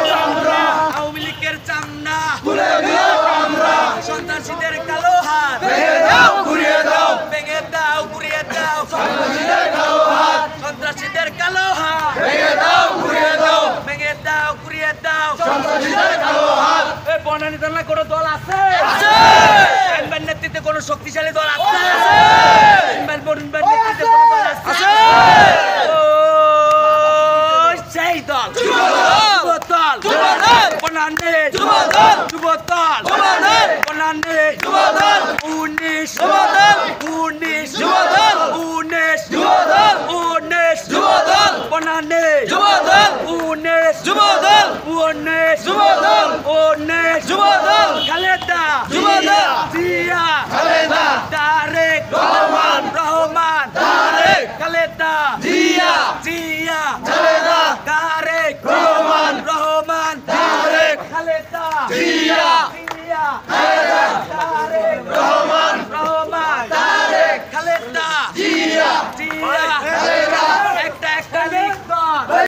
চামড়া আওয়ামী লীগের চামড়া সন্ত্রাসীদের কালো হাত ভেঙে দাও ঘুরিয়ে দাও সন্ত্রাসীদের কালো হাত ভেঙে দাও ঘুরিয়ে দাও বনানী থানায় কোনো দল আছে আইনবান নেতৃত্বে কোনো শক্তিশালী দল আছে নেতৃত্বে কোনো দল আছে সেই দল যুবদল বনানী যুবদল বনানী 19 বনানী 19 খালেদা জিয়া